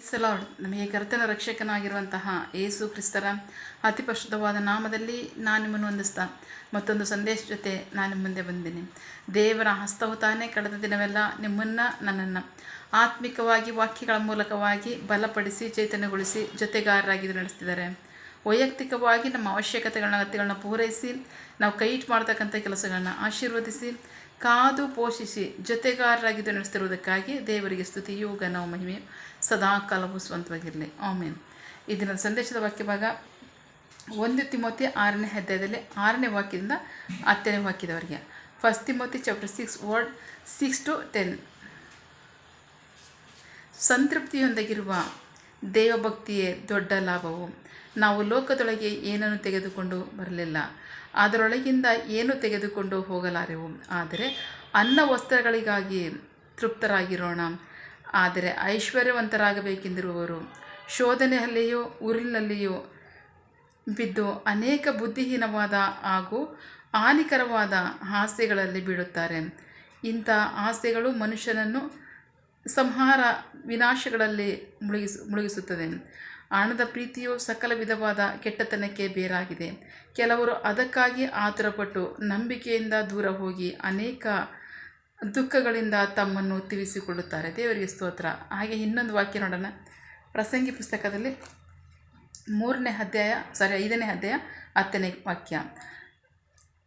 Price lord. ನಮಗೆ ಕರ್ತನ ರಕ್ಷಕನಾಗಿರುವಂತಹ ಯೇಸು ಕ್ರಿಸ್ತರ ಅತಿ ಪರಿಶುದ್ಧವಾದ ನಾಮದಲ್ಲಿ ನಾನು ನಿಮ್ಮನ್ನು ವಂದಿಸ್ತಾ ಮತ್ತೊಂದು ಸಂದೇಶ ಜೊತೆ ನಾನು ನಿಮ್ಮ ಮುಂದೆ ಬಂದಿನಿ. ದೇವರ ಹಸ್ತವು ತಾನೇ ಕಳೆದ ದಿನವೆಲ್ಲ ನಿಮ್ಮನ್ನು ನನ್ನನ್ನು ಆತ್ಮಿಕವಾಗಿ ವಾಕ್ಯಗಳ ಮೂಲಕವಾಗಿ ಬಲಪಡಿಸಿ ಚೈತನ್ಯಗೊಳಿಸಿ ಜೊತೆಗಾರರಾಗಿ ನಡೆಸ್ತಿದ್ದಾರೆ. ವೈಯಕ್ತಿಕವಾಗಿ ನಮ್ಮ ಅಗತ್ಯಗಳನ್ನ ಪೂರೈಸಿ ನಾವು ಕೈ ಇಟ್ಟು ಮಾಡ್ತಕ್ಕಂಥ ಕೆಲಸಗಳನ್ನ ಆಶೀರ್ವದಿಸಿ ಕಾದು ಪೋಷಿಸಿ ಜೊತೆಗಾರರಾಗಿದ್ದು ನಡೆಸ್ತಿರುವುದಕ್ಕಾಗಿ ದೇವರಿಗೆ ಸ್ತುತಿಯು ಘನವು ಮಹಿಮೆ ಸದಾ ಕಾಲವೂ ಸ್ವಂತವಾಗಿರಲಿ. ಆಮೇನ್. ಈ ದಿನದ ಸಂದೇಶದ ವಾಕ್ಯ ಭಾಗ 1 ತಿಮೋತಿ 6ನೇ ಅಧ್ಯಾಯದಲ್ಲಿ 6ನೇ ವಾಕ್ಯದಿಂದ 10ನೇ ವಾಕ್ಯದವರೆಗೆ. 1 ತಿಮೋತಿ ಚಾಪ್ಟರ್ 6 ವರ್ಡ್ 6 to 10. ಸಂತೃಪ್ತಿಯೊಂದಿಗಿರುವ ದೇವಭಕ್ತಿಯೇ ದೊಡ್ಡ ಲಾಭವು. ನಾವು ಲೋಕದೊಳಗೆ ಏನನ್ನು ತೆಗೆದುಕೊಂಡು ಬರಲಿಲ್ಲ, ಅದರೊಳಗಿಂದ ಏನು ತೆಗೆದುಕೊಂಡು ಹೋಗಲಾರೆವು. ಆದರೆ ಅನ್ನ ವಸ್ತ್ರಗಳಿಗಾಗಿ ತೃಪ್ತರಾಗಿರೋಣ. ಆದರೆ ಐಶ್ವರ್ಯವಂತರಾಗಬೇಕೆಂದಿರುವವರು ಶೋಧನೆಯಲ್ಲಿಯೂ ಉರುಳಿನಲ್ಲಿಯೂ ಬಿದ್ದು ಅನೇಕ ಬುದ್ಧಿಹೀನವಾದ ಹಾಗೂ ಹಾನಿಕರವಾದ ಆಸೆಗಳಲ್ಲಿ ಬೀಳುತ್ತಾರೆ. ಇಂಥ ಆಸೆಗಳು ಮನುಷ್ಯನನ್ನು ಸಂಹಾರ ವಿನಾಶಗಳಲ್ಲಿ ಮುಳುಗಿಸುತ್ತದೆ. ಹಣದ ಪ್ರೀತಿಯು ಸಕಲ ವಿಧವಾದ ಕೆಟ್ಟತನಕ್ಕೆ ಬೇರಾಗಿದೆ. ಕೆಲವರು ಅದಕ್ಕಾಗಿ ಆತುರಪಟ್ಟು ನಂಬಿಕೆಯಿಂದ ದೂರ ಹೋಗಿ ಅನೇಕ ದುಃಖಗಳಿಂದ ತಮ್ಮನ್ನು ತಿವಿಸಿಕೊಳ್ಳುತ್ತಾರೆ. ದೇವರಿಗೆ ಸ್ತೋತ್ರ. ಹಾಗೆ ಇನ್ನೊಂದು ವಾಕ್ಯ ನೋಡೋಣ. ಪ್ರಸಂಗಿ ಪುಸ್ತಕದಲ್ಲಿ 5ನೇ ಅಧ್ಯಾಯ 10ನೇ ವಾಕ್ಯ.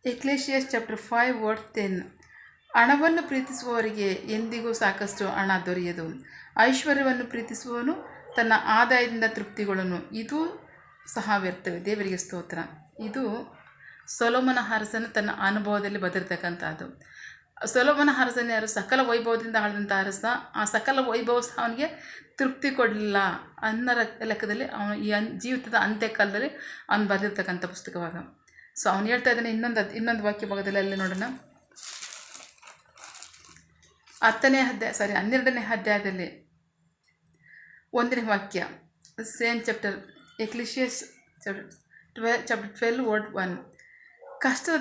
ಎಕ್ಲೇಶಿಯಸ್ ಚಾಪ್ಟರ್ 5 ವರ್ಡ್ 10. ಹಣವನ್ನು ಪ್ರೀತಿಸುವವರಿಗೆ ಎಂದಿಗೂ ಸಾಕಷ್ಟು ಹಣ ದೊರೆಯದು. ಐಶ್ವರ್ಯವನ್ನು ಪ್ರೀತಿಸುವವನು ತನ್ನ ಆದಾಯದಿಂದ ತೃಪ್ತಿಗೊಳ್ಳನು. ಇದು ಸಹ ವ್ಯರ್ಥವೇ. ದೇವರಿಗೆ ಸ್ತೋತ್ರ. ಇದು ಸೊಲೊಮನ ಅರಸನು ತನ್ನ ಅನುಭವದಲ್ಲಿ ಬದಲಿರ್ತಕ್ಕಂಥದ್ದು. ಸೊಲೊಮನ ಅರಸನ ಯಾರು? ಸಕಲ ವೈಭವದಿಂದ ಆಳಿದಂಥ ಅರಸ. ಆ ಸಕಲ ವೈಭವ ಸಹ ಅವನಿಗೆ ತೃಪ್ತಿ ಕೊಡಲಿಲ್ಲ ಅನ್ನೋ ಲೆಕ್ಕದಲ್ಲಿ ಅವನು ಈ ಜೀವಿತದ ಅಂತ್ಯಕಾಲದಲ್ಲಿ ಅವನು ಬರೆದಿರ್ತಕ್ಕಂಥ ಪುಸ್ತಕವಾಗ. ಸೊ ಅವನು ಹೇಳ್ತಾ ಇದ್ದಾನೆ ಇನ್ನೊಂದು ವಾಕ್ಯ ಭಾಗದಲ್ಲಿ ಅಲ್ಲಿ ನೋಡೋಣ. 12ನೇ ಅಧ್ಯಾಯದಲ್ಲಿ 1ನೇ ವಾಕ್ಯ. Same chapter Ecclesiastes chapter 12 word 1. ಕಷ್ಟದ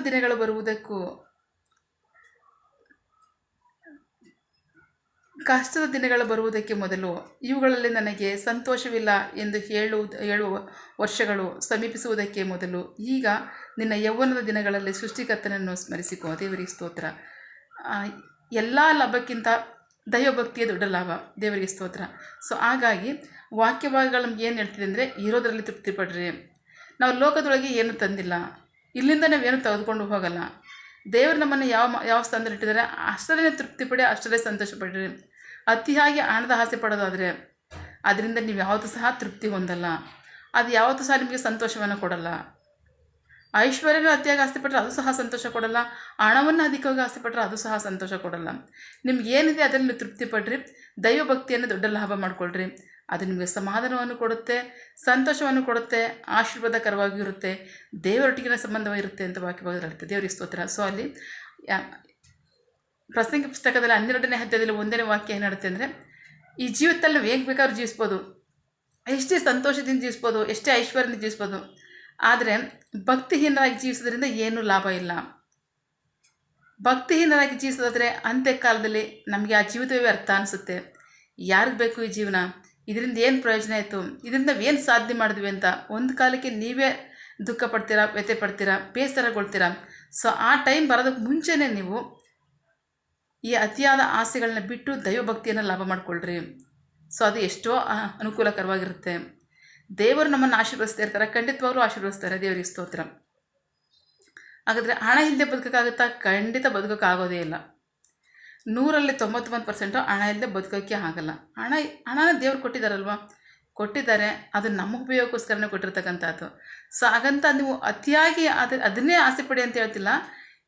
ದಿನಗಳು ಬರುವುದಕ್ಕೆ ಮೊದಲು ಇವುಗಳಲ್ಲಿ ನನಗೆ ಸಂತೋಷವಿಲ್ಲ ಎಂದು ಹೇಳುವ ವರ್ಷಗಳು ಸಮೀಪಿಸುವುದಕ್ಕೆ ಮೊದಲು ಈಗ ನಿನ್ನ ಯೌವನದ ದಿನಗಳಲ್ಲಿ ಸೃಷ್ಟಿಕರ್ತನನ್ನು ಸ್ಮರಿಸಿಕೋ. ದೇವರಿಗೆ ಸ್ತೋತ್ರ. ಎಲ್ಲ ಲಾಭಕ್ಕಿಂತ ದೈವಭಕ್ತಿಯೇ ದೊಡ್ಡ ಲಾಭ. ದೇವರಿಗೆ ಸ್ತೋತ್ರ. ಸೊ ಹಾಗಾಗಿ ವಾಕ್ಯಭಾಗಗಳು ನಮ್ಗೆ ಏನು ಹೇಳ್ತಿದೆ ಅಂದರೆ, ಇರೋದರಲ್ಲಿ ತೃಪ್ತಿಪಡ್ರಿ. ನಾವು ಲೋಕದೊಳಗೆ ಏನು ತಂದಿಲ್ಲ, ಇಲ್ಲಿಂದ ನಾವೇನು ತೆಗೆದುಕೊಂಡು ಹೋಗಲ್ಲ. ದೇವರು ನಮ್ಮನ್ನು ಯಾವ ಸ್ಥಾನದಲ್ಲಿ ಇಟ್ಟಿದ್ದಾರೆ ಅಷ್ಟರಲ್ಲೇ ತೃಪ್ತಿಪಡಿ, ಅಷ್ಟರಲ್ಲೇ ಸಂತೋಷಪಡ್ರಿ. ಅತಿಯಾಗಿ ಹಣದ ಆಸೆ ಪಡೋದಾದರೆ ಅದರಿಂದ ನೀವು ಯಾವತ್ತೂ ಸಹ ತೃಪ್ತಿ ಹೊಂದಲ್ಲ. ಅದು ಯಾವತ್ತೂ ಸಹ ನಿಮಗೆ ಸಂತೋಷವನ್ನು ಕೊಡಲ್ಲ. ಐಶ್ವರ್ಯವನ್ನು ಅತಿಯಾಗಿ ಆಸೆ ಪಟ್ಟರೆ ಅದು ಸಹ ಸಂತೋಷ ಕೊಡಲ್ಲ. ಹಣವನ್ನು ಅಧಿಕವಾಗಿ ಆಸೆ ಪಟ್ಟರೆ ಅದು ಸಹ ಸಂತೋಷ ಕೊಡಲ್ಲ. ನಿಮ್ಗೆ ಏನಿದೆ ಅದರಲ್ಲಿ ನೀವು ತೃಪ್ತಿಪಡ್ರಿ. ದೈವಭಕ್ತಿಯನ್ನು ದೊಡ್ಡ ಲಾಭ ಮಾಡಿಕೊಳ್ರಿ. ಅದು ನಿಮಗೆ ಸಮಾಧಾನವನ್ನು ಕೊಡುತ್ತೆ, ಸಂತೋಷವನ್ನು ಕೊಡುತ್ತೆ, ಆಶೀರ್ವಾದಕರವಾಗಿರುತ್ತೆ, ದೇವರೊಟ್ಟಿಗಿನ ಸಂಬಂಧವಾಗಿರುತ್ತೆ ಅಂತ ವಾಕ್ಯಭಾಗದಲ್ಲಿ ಹೇಳ್ತದೆ. ದೇವರಿಗೆ ಸ್ತೋತ್ರ. ಸೊ ಅಲ್ಲಿ ಪ್ರಸಂಗಿ ಪುಸ್ತಕದಲ್ಲಿ 12ನೇ ಅಧ್ಯಾಯದಲ್ಲಿ 1ನೇ ವಾಕ್ಯ ಏನು ಹೇಳುತ್ತೆ ಅಂದರೆ, ಈ ಜೀವಿತದಲ್ಲಿ ನಾವು ಹೇಗೆ ಬೇಕಾದ್ರೂ ಜೀವಿಸ್ಬೋದು, ಎಷ್ಟೇ ಸಂತೋಷದಿಂದ ಜೀವಿಸ್ಬೋದು, ಎಷ್ಟೇ ಐಶ್ವರ್ಯದಿಂದ ಜೀವಿಸ್ಬೋದು. ಆದರೆ ಭಕ್ತಿಹೀನರಾಗಿ ಜೀವಿಸೋದ್ರಿಂದ ಏನೂ ಲಾಭ ಇಲ್ಲ. ಭಕ್ತಿಹೀನರಾಗಿ ಜೀವಿಸೋದಾದರೆ ಅಂತ್ಯಕಾಲದಲ್ಲಿ ನಮಗೆ ಆ ಜೀವಿತವೇ ವ್ಯರ್ಥ ಅನಿಸುತ್ತೆ. ಯಾರಿಗೆ ಬೇಕು ಈ ಜೀವನ? ಇದರಿಂದ ಏನು ಪ್ರಯೋಜನ ಆಯಿತು? ಇದರಿಂದ ಏನು ಸಾಧನೆ ಮಾಡಿದ್ವಿ ಅಂತ ಒಂದು ಕಾಲಕ್ಕೆ ನೀವೇ ದುಃಖ ಪಡ್ತೀರಾ, ವ್ಯಥೆ ಪಡ್ತೀರಾ, ಬೇಸರಗೊಳ್ತೀರಾ. ಸೊ ಆ ಟೈಮ್ ಬರೋದಕ್ಕೆ ಮುಂಚೆನೇ ನೀವು ಈ ಅತಿಯಾದ ಆಸೆಗಳನ್ನ ಬಿಟ್ಟು ದೈವಭಕ್ತಿಯನ್ನು ಲಾಭ ಮಾಡಿಕೊಳ್ಳ್ರಿ. ಸೊ ಅದು ಎಷ್ಟೋ ಅನುಕೂಲಕರವಾಗಿರುತ್ತೆ. ದೇವರು ನಮ್ಮನ್ನು ಆಶೀರ್ವದಿಸ್ತಾ ಇರ್ತಾರೆ, ಖಂಡಿತವಾಗ್ಲೂ ಆಶೀರ್ವದಿಸ್ತಾರೆ. ದೇವರಿಗೆ ಸ್ತೋತ್ರ. ಹಾಗಾದರೆ ಹಣ ಇಲ್ಲದೆ ಬದುಕೋಕ್ಕಾಗುತ್ತಾ? ಖಂಡಿತ ಬದುಕೋಕ್ಕಾಗೋದೇ ಇಲ್ಲ. 100ರಲ್ಲಿ 99% ಹಣ ಇಲ್ಲದೆ ಬದುಕೋಕ್ಕೆ ಆಗಲ್ಲ. ಹಣನ ದೇವ್ರು ಕೊಟ್ಟಿದ್ದಾರೆ. ಅದು ನಮ್ಮ ಉಪಯೋಗಕ್ಕೋಸ್ಕರನೇ ಕೊಟ್ಟಿರ್ತಕ್ಕಂಥದ್ದು. ಸೊ ಹಾಗಂತ ನೀವು ಅತಿಯಾಗಿ ಅದನ್ನೇ ಆಸೆ ಪಡಿ ಅಂತ ಹೇಳ್ತಿಲ್ಲ.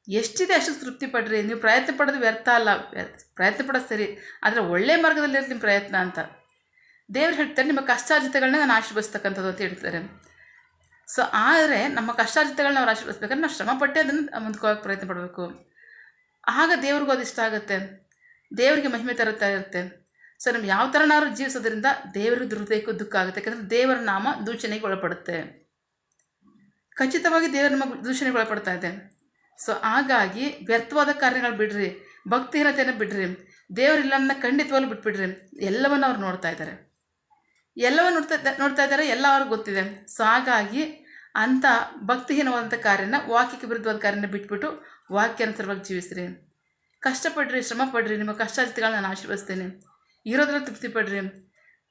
ಎಷ್ಟಿದೆ ಅಷ್ಟು ತೃಪ್ತಿ ಪಡ್ರಿ. ನೀವು ಪ್ರಯತ್ನ ಪಡೋದು ವ್ಯರ್ಥ ಅಲ್ಲ. ಪ್ರಯತ್ನ ಪಡೋದು ಸರಿ, ಆದರೆ ಒಳ್ಳೆಯ ಮಾರ್ಗದಲ್ಲಿರುತ್ತೆ ನಿಮ್ಮ ಪ್ರಯತ್ನ ಅಂತ ದೇವ್ರು ಹೇಳ್ತಾರೆ. ನಿಮ್ಮ ಕಷ್ಟಾರ್ಜಿತಗಳನ್ನ ನಾನು ಆಶೀರ್ವದಿಸ್ತಕ್ಕಂಥದ್ದು ಅಂತ ಹೇಳ್ತಾರೆ. ಸೊ ಆದರೆ ನಮ್ಮ ಕಷ್ಟಾರ್ಜಿತಗಳನ್ನ ಅವ್ರು ಆಶೀರ್ವದಿಸ್ಬೇಕಾದ್ರೆ ನಾವು ಶ್ರಮಪಟ್ಟೆ ಅದನ್ನು ಮುಂದ್ಕೋಗಕ್ಕೆ ಪ್ರಯತ್ನ ಪಡಬೇಕು. ಆಗ ದೇವ್ರಿಗೂ ಅದು ಇಷ್ಟ ಆಗುತ್ತೆ, ದೇವರಿಗೆ ಮಹಿಮೆ ತರುತ್ತಾ ಇರುತ್ತೆ. ಸೊ ನಮ್ಗೆ ಯಾವ ಥರನಾದ್ರು ಜೀವಿಸೋದ್ರಿಂದ ದೇವರಿಗೆ ಹೃದಯಕ್ಕೂ ದುಃಖ ಆಗುತ್ತೆ. ಯಾಕಂದರೆ ದೇವರ ನಾಮ ದೂಷಣೆಗೆ ಒಳಪಡುತ್ತೆ. ಖಚಿತವಾಗಿ ದೇವರ ನಮ್ಮ ದೂಷಣೆಗೆ ಒಳಪಡ್ತಾ ಇದೆ. ಸೊ ಹಾಗಾಗಿ ವ್ಯರ್ಥವಾದ ಕಾರ್ಯಗಳು ಬಿಡ್ರಿ, ಭಕ್ತಿಹೀನತೆಯನ್ನು ಬಿಡ್ರಿ, ದೇವರಿಲ್ಲನ್ನ ಖಂಡಿತವಾಗ್ಲೂ ಬಿಟ್ಬಿಡ್ರಿ. ಎಲ್ಲವನ್ನು ಅವ್ರು ನೋಡ್ತಾ ಇದ್ದಾರೆ. ಎಲ್ಲವೂ ನೋಡ್ತಾ ಇದ್ದಾರೆ, ಎಲ್ಲ ಅವ್ರಿಗೆ ಗೊತ್ತಿದೆ. ಸೊ ಹಾಗಾಗಿ ಅಂಥ ಭಕ್ತಿಹೀನವಾದಂಥ ಕಾರ್ಯನ, ವಾಕ್ಯಕ್ಕೆ ವಿರುದ್ಧವಾದ ಕಾರ್ಯನ ಬಿಟ್ಬಿಟ್ಟು ವಾಕ್ಯಾನುಸಾರವಾಗಿ ಜೀವಿಸ್ರಿ. ಕಷ್ಟಪಡ್ರಿ, ಶ್ರಮ ಪಡ್ರಿ, ನಿಮ್ಮ ಕಷ್ಟಾಜಿತಗಳನ್ನ ನಾನು ಆಶೀರ್ವದಿಸ್ತೇನೆ. ಇರೋದ್ರಲ್ಲಿ ತೃಪ್ತಿ ಪಡ್ರಿ.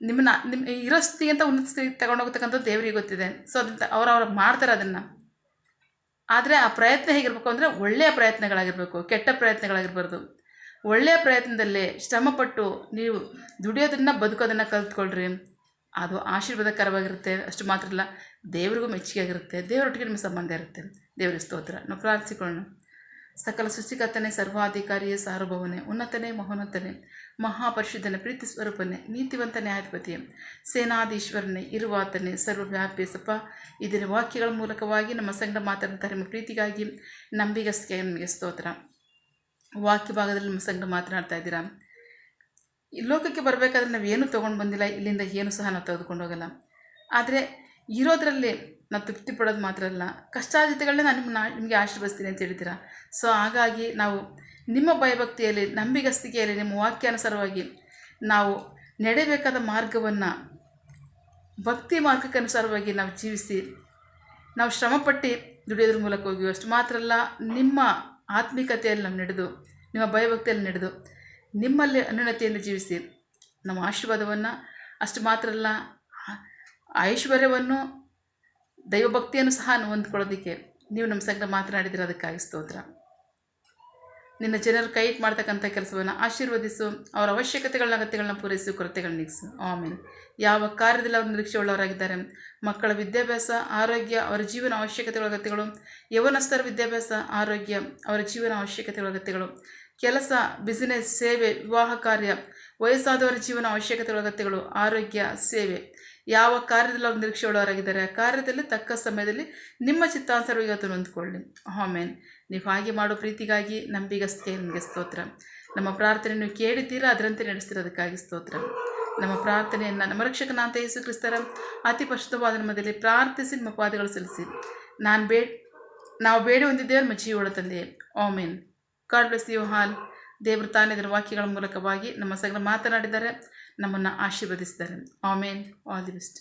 ನಿಮ್ಮ ಇರೋ ಸ್ಥಿತಿಗಿಂತ ಉನ್ನತ ಸ್ಥಿತಿಗೆ ತಗೊಂಡೋಗ್ತಕ್ಕಂಥದ್ದು ದೇವರಿಗೆ ಗೊತ್ತಿದೆ. ಸೊ ಅದಂತ ಅವ್ರು ಮಾಡ್ತಾರೆ ಅದನ್ನು. ಆದರೆ ಆ ಪ್ರಯತ್ನ ಹೇಗಿರಬೇಕು ಅಂದರೆ ಒಳ್ಳೆಯ ಪ್ರಯತ್ನಗಳಾಗಿರಬೇಕು, ಕೆಟ್ಟ ಪ್ರಯತ್ನಗಳಾಗಿರ್ಬಾರ್ದು. ಒಳ್ಳೆಯ ಪ್ರಯತ್ನದಲ್ಲೇ ಶ್ರಮಪಟ್ಟು ನೀವು ದುಡಿಯೋದನ್ನು, ಬದುಕೋದನ್ನು ಕಲ್ತ್ಕೊಳ್ರಿ. ಅದು ಆಶೀರ್ವಾದಕರವಾಗಿರುತ್ತೆ. ಅಷ್ಟು ಮಾತ್ರ ಅಲ್ಲ, ದೇವರಿಗೂ ಮೆಚ್ಚುಗೆ ಆಗಿರುತ್ತೆ. ದೇವರೊಟ್ಟಿಗೆ ನಿಮ್ಮ ಸಂಬಂಧ ಇರುತ್ತೆ. ದೇವರಿಗೆ ಸ್ತೋತ್ರ. ನಾವು ಪ್ರಾರ್ಥಿಸಿಕೊಳ್ಳೋಣ. ಸಕಲ ಸೃಷ್ಟಿಕರ್ತನೇ, ಸರ್ವಾಧಿಕಾರಿಯೇ, ಸಾರ್ವಭೌಮನೇ, ಉನ್ನತನೇ, ಮಹೋನ್ನತನೇ, ಮಹಾಪರಿಶುದ್ಧನೇ, ಪ್ರೀತಿ ಸ್ವರೂಪನೇ, ನೀತಿವಂತ ನ್ಯಾಯಾಧಿಪತಿಯೇ, ಸೇನಾಧೀಶ್ವರನೇ, ಇರುವಾತನೇ, ಸರ್ವವ್ಯಾಪಿ ಸಪ್ಪ, ಇದರ ವಾಕ್ಯಗಳ ಮೂಲಕವಾಗಿ ನಮ್ಮ ಸಂಗಡ ಮಾತಾಡ್ತಾರೆ. ನಿಮ್ಮ ಪ್ರೀತಿಗಾಗಿ, ನಂಬಿಗಸ್ತಿಗೆ ನಿಮಗೆ ಸ್ತೋತ್ರ. ವಾಕ್ಯ ಭಾಗದಲ್ಲಿ ನಿಮ್ಮ ಸಂಗಡ ಮಾತನಾಡ್ತಾ ಇದ್ದೀರಾ. ಈ ಲೋಕಕ್ಕೆ ಬರಬೇಕಾದ್ರೆ ನಾವೇನು ತೊಗೊಂಡು ಬಂದಿಲ್ಲ, ಇಲ್ಲಿಂದ ಏನು ಸಹ ನಾವು ತೆಗೆದುಕೊಂಡು ಹೋಗಲ್ಲ. ಆದರೆ ಇರೋದರಲ್ಲಿ ನಾವು ತೃಪ್ತಿ ಪಡೋದು ಮಾತ್ರ ಅಲ್ಲ, ಕಷ್ಟಾಜಿತಗಳನ್ನೇ ನಾನು ನಿಮಗೆ ಆಶೀರ್ವದಿಸ್ತೀನಿ ಅಂತ ಹೇಳಿದ್ದೀರಾ. ಸೊ ಹಾಗಾಗಿ ನಾವು ನಿಮ್ಮ ಭಯಭಕ್ತಿಯಲ್ಲಿ, ನಂಬಿಗಸ್ತಿಕೆಯಲ್ಲಿ, ನಿಮ್ಮ ವಾಕ್ಯಾನುಸಾರವಾಗಿ ನಾವು ನಡೆಯಬೇಕಾದ ಮಾರ್ಗವನ್ನು ಭಕ್ತಿ ಮಾರ್ಗಕ್ಕೆ ಅನುಸಾರವಾಗಿ ನಾವು ಜೀವಿಸಿ, ನಾವು ಶ್ರಮಪಟ್ಟು ದುಡಿಯೋದ್ರ ಮೂಲಕ ಹೋಗಿ, ಅಷ್ಟು ಮಾತ್ರ ಅಲ್ಲ, ನಿಮ್ಮ ಆತ್ಮಿಕತೆಯಲ್ಲಿ ನಾವು ನಡೆದು, ನಿಮ್ಮ ಭಯಭಕ್ತಿಯಲ್ಲಿ ನಡೆದು, ನಿಮ್ಮಲ್ಲಿ ಅನ್ಯೋನ್ಯತೆಯಿಂದ ಜೀವಿಸಿ, ನಮ್ಮ ಆಶೀರ್ವಾದವನ್ನು, ಅಷ್ಟು ಮಾತ್ರ ಅಲ್ಲ, ಐಶ್ವರ್ಯವನ್ನು, ದೈವಭಕ್ತಿಯನ್ನು ಸಹ ಹೊಂದ್ಕೊಳ್ಳೋದಕ್ಕೆ ನೀವು ನಮ್ಮ ಸಂಗಡ ಮಾತನಾಡಿದರೆ ಅದಕ್ಕಾಗಿ ಸ್ತೋತ್ರ. ನಿನ್ನ ಜನರು ಕೈ ಮಾಡ್ತಕ್ಕಂಥ ಕೆಲಸವನ್ನು ಆಶೀರ್ವದಿಸು. ಅವರ ಅವಶ್ಯಕತೆಗಳನ್ನ, ಅಗತ್ಯಗಳನ್ನ ಪೂರೈಸು, ಕೊರತೆಗಳನ್ನ ನೀಗಿಸು. ಆಮೇಲೆ ಯಾವ ಕಾರ್ಯದಲ್ಲಿ ಅವರು ನಿರೀಕ್ಷೆ ಉಳ್ಳವರಾಗಿದ್ದಾರೆ, ಮಕ್ಕಳ ವಿದ್ಯಾಭ್ಯಾಸ, ಆರೋಗ್ಯ, ಅವರ ಜೀವನ ಅವಶ್ಯಕತೆಗಳ ಅಗತ್ಯಗಳು, ಯವನಸ್ಥರ ವಿದ್ಯಾಭ್ಯಾಸ, ಆರೋಗ್ಯ, ಅವರ ಜೀವನ ಅವಶ್ಯಕತೆಗಳ ಅಗತ್ಯಗಳು, ಕೆಲಸ, ಬಿಸಿನೆಸ್, ಸೇವೆ, ವಿವಾಹ ಕಾರ್ಯ, ವಯಸ್ಸಾದವರ ಜೀವನ ಅವಶ್ಯಕತೆಗಳ ಅಗತ್ಯಗಳು, ಆರೋಗ್ಯ, ಸೇವೆ, ಯಾವ ಕಾರ್ಯದಲ್ಲಿ ಅವ್ರು ನಿರೀಕ್ಷೆ ಉಳ್ಳವರಾಗಿದ್ದಾರೆ, ಆ ಕಾರ್ಯದಲ್ಲಿ ತಕ್ಕ ಸಮಯದಲ್ಲಿ ನಿಮ್ಮ ಚಿತ್ತಾನುಸಾರವಾಗಿ ಇವತ್ತು ಹೊಂದ್ಕೊಳ್ಳಿ. ಆಮೇನ್. ನೀವು ಹಾಗೆ ಮಾಡೋ ಪ್ರೀತಿಗಾಗಿ, ನಂಬಿಗಸ್ತಿಗೆ ನಿಮಗೆ ಸ್ತೋತ್ರ. ನಮ್ಮ ಪ್ರಾರ್ಥನೆ ನೀವು ಕೇಳಿದ್ದೀರಾ, ಅದರಂತೆ ನಡೆಸ್ತಿರೋದಕ್ಕಾಗಿ ಸ್ತೋತ್ರ. ನಮ್ಮ ಪ್ರಾರ್ಥನೆಯನ್ನು ನಮ್ಮ ರಕ್ಷಕನಾದ ಯೇಸು ಕ್ರಿಸ್ತರ ಅತಿ ಪರಿಶುದ್ಧವಾದ ನಾಮದಲ್ಲಿ ಪ್ರಾರ್ಥಿಸಿ ನಿಮ್ಮ ಪಾದಗಳು ಸಲ್ಲಿಸಿ ನಾವು ಬೇಡಿ ಹೊಂದಿದ್ದೇವೆ ನಮ್ಮ ಜೀವನ ತಂದೆಯೇ. Amen. God bless you all. ದೇವರು ತಾನೇ ಇದರ ವಾಕ್ಯಗಳ ಮೂಲಕವಾಗಿ ನಮ್ಮ ಸಂಗಡ ಮಾತನಾಡಿದ್ದಾರೆ, ನಮ್ಮನ್ನು ಆಶೀರ್ವದಿಸಿದ್ದಾರೆ. ಆಮೇನ್. All the best.